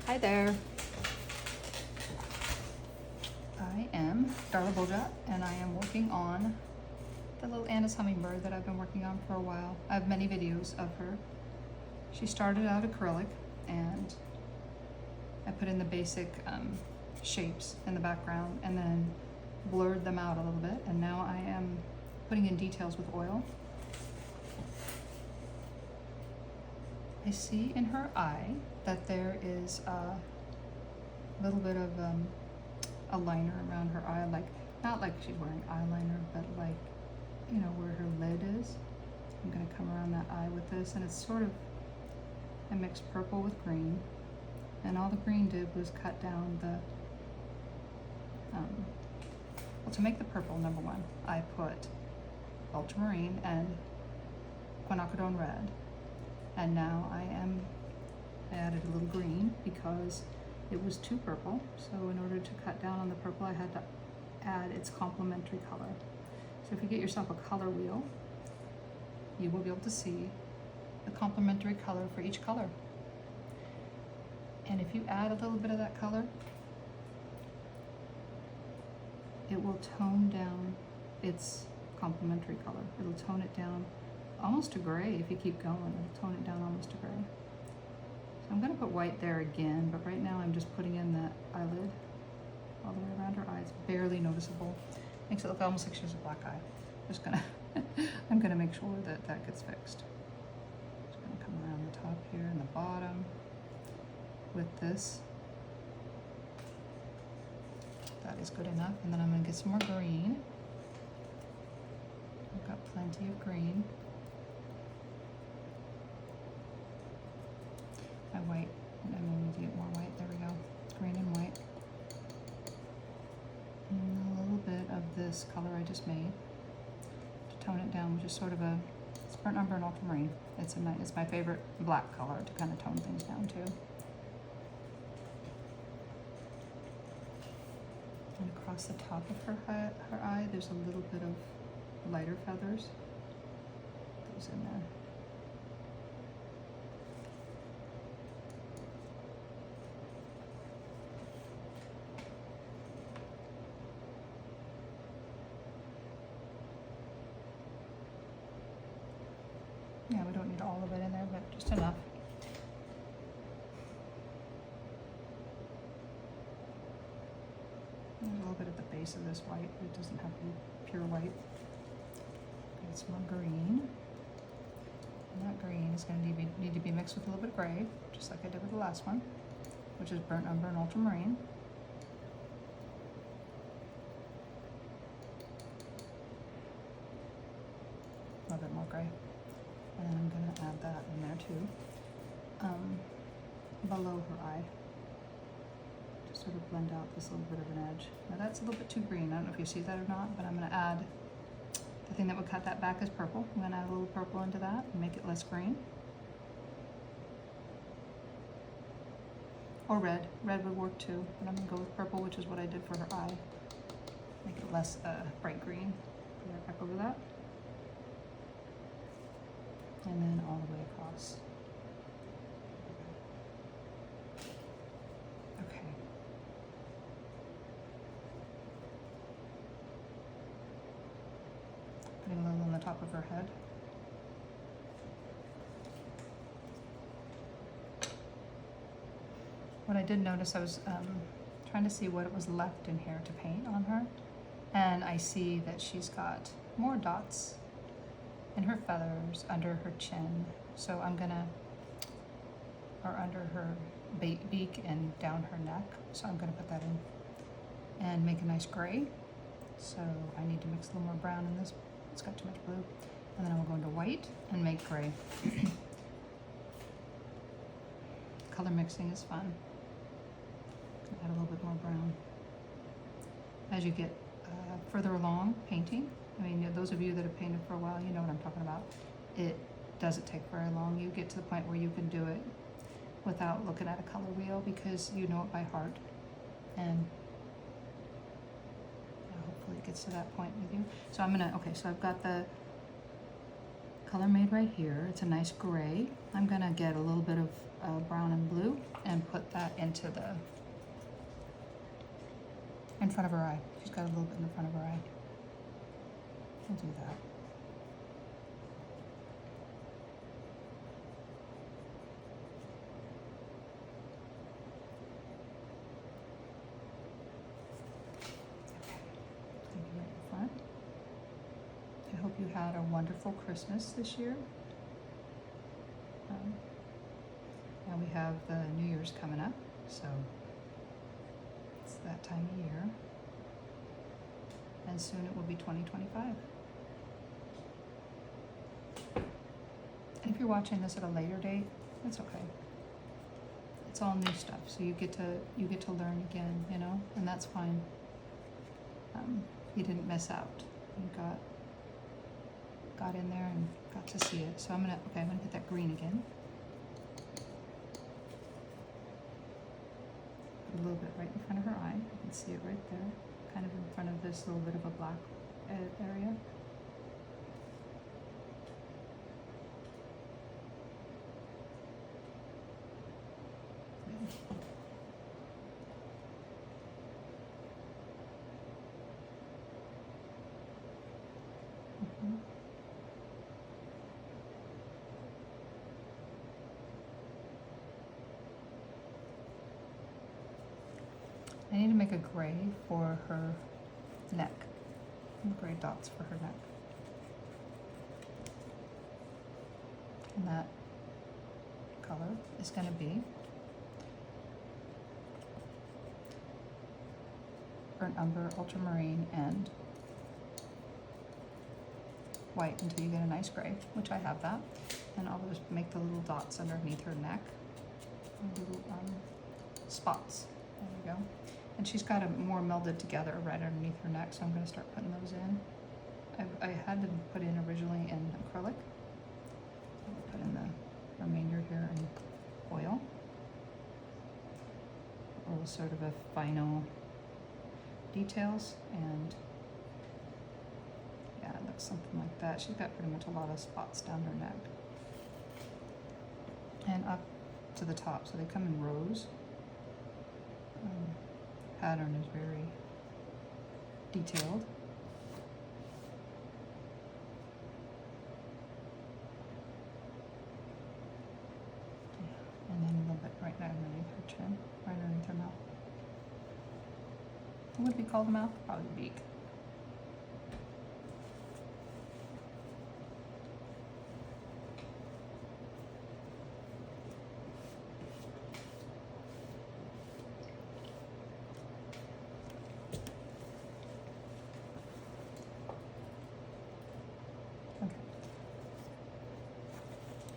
Hi there. I am Darla and I am working on the little Anna's hummingbird that I've been working on for a while. I have many videos of her. She started out acrylic and I put in the basic shapes in the background and then blurred them out a little bit, and now I am putting in details with oil. I see in her eye that there is a little bit of a liner around her eye, like not like she's wearing eyeliner, but like, you know, where her lid is. I'm gonna come around that eye with this, and it's sort of, I mixed purple with green, and all the green did was cut down the, well, to make the purple, number one, I put ultramarine and quinacridone red, and now I added a little green because it was too purple. So in order to cut down on the purple, I had to add its complementary color. So if you get yourself a color wheel, you will be able to see the complementary color for each color. And if you add a little bit of that color, it will tone down its complementary color. It'll tone it down almost to gray. If you keep going, it'll tone it down almost to gray. So I'm going to put white there again, but right now I'm just putting in that eyelid all the way around her eye. It's barely noticeable. Makes it look almost like she has a black eye. Just gonna, I'm gonna make sure that that gets fixed. Just gonna come around the top here and the bottom with this. That is good enough. And then I'm gonna get some more green. I've got plenty of green. My white, I need to get more white. There we go. Green and white. And a little bit of this color I just made to tone it down, which is sort of a, it's burnt umber and ultramarine. It's my favorite black color to kind of tone things down too. And across the top of her eye, there's a little bit of lighter feathers. Those in there. Yeah, we don't need all of it in there, but just enough. There's a little bit at the base of this white. It doesn't have to be pure white. Get some more green. And that green is going to need to be mixed with a little bit of gray, just like I did with the last one, which is burnt umber and ultramarine. A little bit more gray. And then I'm going to add that in there too, below her eye, to sort of blend out this little bit of an edge. Now that's a little bit too green. I don't know if you see that or not, but I'm going to add the thing that would cut that back is purple. I'm going to add a little purple into that and make it less green. Or red. Red would work too, but I'm going to go with purple, which is what I did for her eye. Make it less bright green. Put that back over that. And then all the way across. Okay. Putting a little on the top of her head. What I did notice, I was trying to see what it was left in here to paint on her, and I see that she's got more dots in her feathers, under her chin. So I'm gonna, or under her beak and down her neck. So I'm gonna put that in and make a nice gray. So I need to mix a little more brown in this. It's got too much blue. And then I'm going to white and make gray. Color mixing is fun. Add a little bit more brown. As you get further along painting, I mean, those of you that have painted for a while, you know what I'm talking about. It doesn't take very long. You get to the point where you can do it without looking at a color wheel because you know it by heart. And hopefully it gets to that point with you. So I'm gonna, okay, so I've got the color made right here. It's a nice gray. I'm gonna get a little bit of brown and blue and put that into the, in front of her eye. She's got a little bit in the front of her eye. We'll do that. I hope you had a wonderful Christmas this year. Now we have the New Year's coming up, so it's that time of year. And soon it will be 2025. And if you're watching this at a later date, that's okay. It's all new stuff, so you get to learn again, you know, and that's fine. You didn't miss out. You got in there and got to see it. So I'm gonna get that green again. Put a little bit right in front of her eye. You can see it right there, kind of in front of this little bit of a black area. I need to make a gray for her neck, gray dots for her neck. And that color is going to be burnt umber, ultramarine, and white until you get a nice gray, which I have that. And I'll just make the little dots underneath her neck, little spots. There we go. And she's got them more melded together right underneath her neck, so I'm going to start putting those in. I had them put in originally in acrylic. I'll put in the remainder here in oil. Or sort of a final details, and yeah, it looks something like that. She's got pretty much a lot of spots down her neck. And up to the top, so they come in rows. Pattern is very detailed. And then a little bit right underneath her chin, right underneath her mouth. What would we call the mouth? Probably the beak.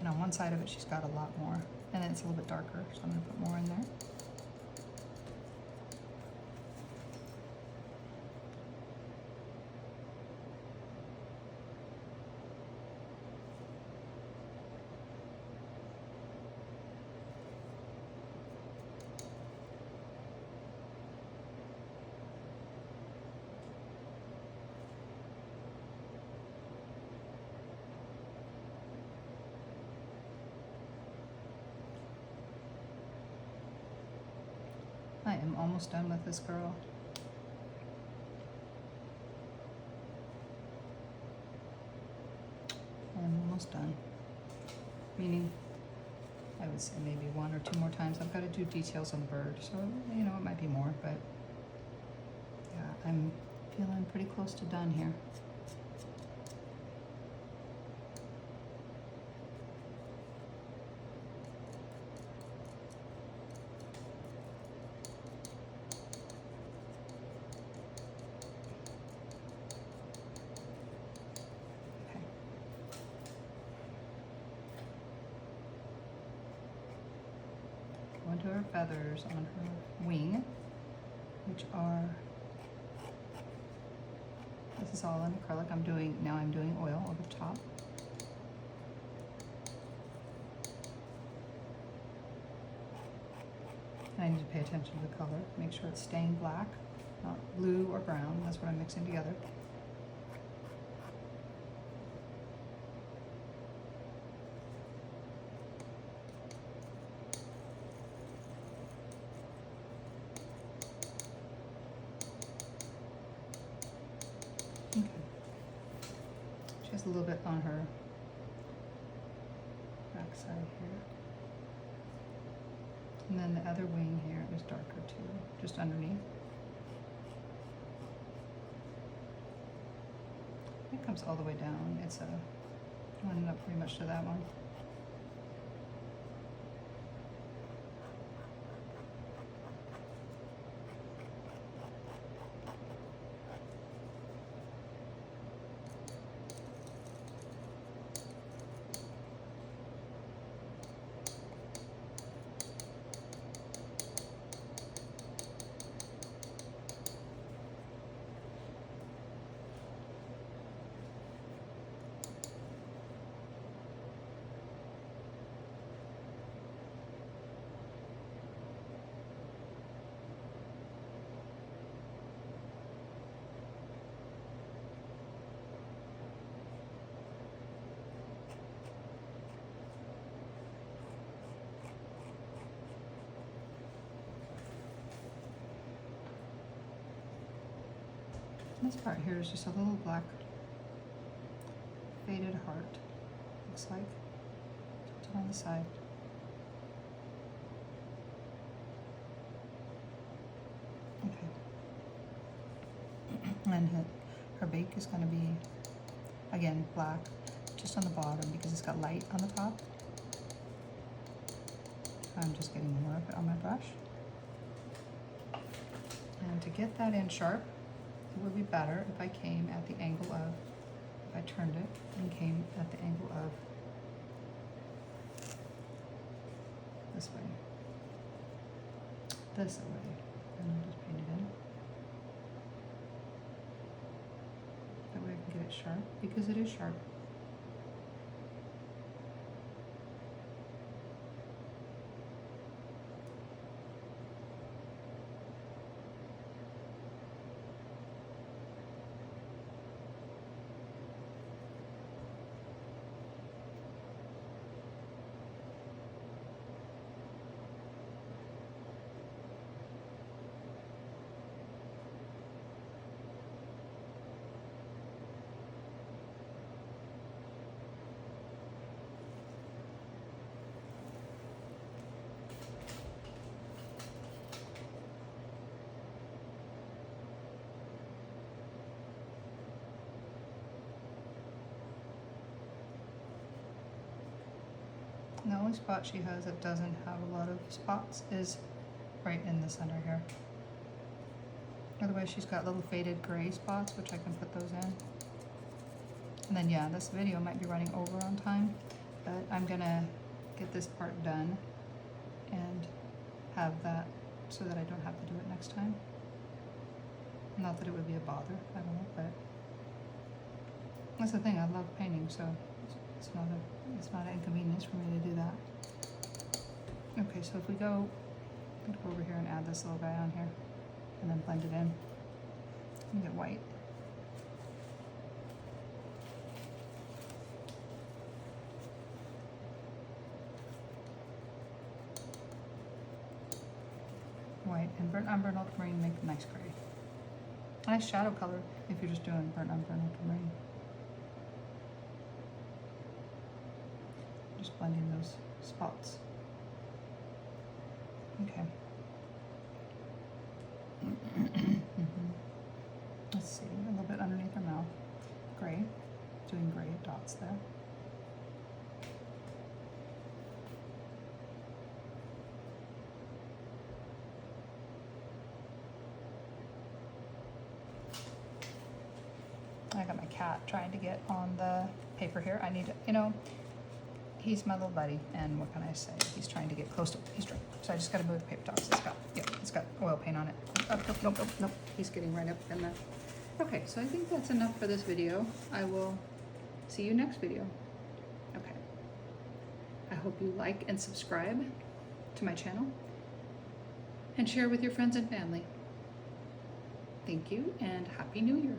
And on one side of it, she's got a lot more. And then it's a little bit darker, so I'm going to put more in there. I am almost done with this girl. I'm almost done. Meaning, I would say maybe one or two more times. I've got to do details on the bird, so you know, it might be more, but yeah, I'm feeling pretty close to done here. Into her feathers on her wing, which are, this is all in acrylic. I'm doing oil over the top. And I need to pay attention to the color, make sure it's staying black, not blue or brown. That's what I'm mixing together. a little bit on her back side here. And then the other wing here is darker too, just underneath. It comes all the way down. It's lining up pretty much to that one. This part here is just a little black faded heart, looks like, tilted on the side. Okay. And her bake is going to be, again, black, just on the bottom because it's got light on the top. I'm just getting more of it on my brush. And to get that in sharp, it would be better if I came at the angle of, if I turned it and came at the angle of this way, and I'll just paint it in. That way I can get it sharp, because it is sharp. And the only spot she has that doesn't have a lot of spots is right in the center here. Otherwise she's got little faded gray spots, which I can put those in. And then yeah, this video might be running over on time, but I'm gonna get this part done and have that so that I don't have to do it next time. Not that it would be a bother, I don't know, but that's the thing, I love painting, so it's not an inconvenience for me to do that. Okay, so if we go, I'm gonna go over here and add this little guy on here and then blend it in and get white. White and burnt umber and ultramarine make a nice gray. Nice shadow color if you're just doing burnt umber and ultramarine. Just blending those spots. Okay. Let's see, a little bit underneath her mouth. Gray, doing gray dots there. I got my cat trying to get on the paper here. I need to, you know, he's my little buddy, and what can I say? He's trying to get close to, he's dry. So I just gotta move the paper towels. It's got oil paint on it. Nope. He's getting right up in there. Okay, so I think that's enough for this video. I will see you next video. Okay. I hope you like and subscribe to my channel and share with your friends and family. Thank you, and Happy New Year.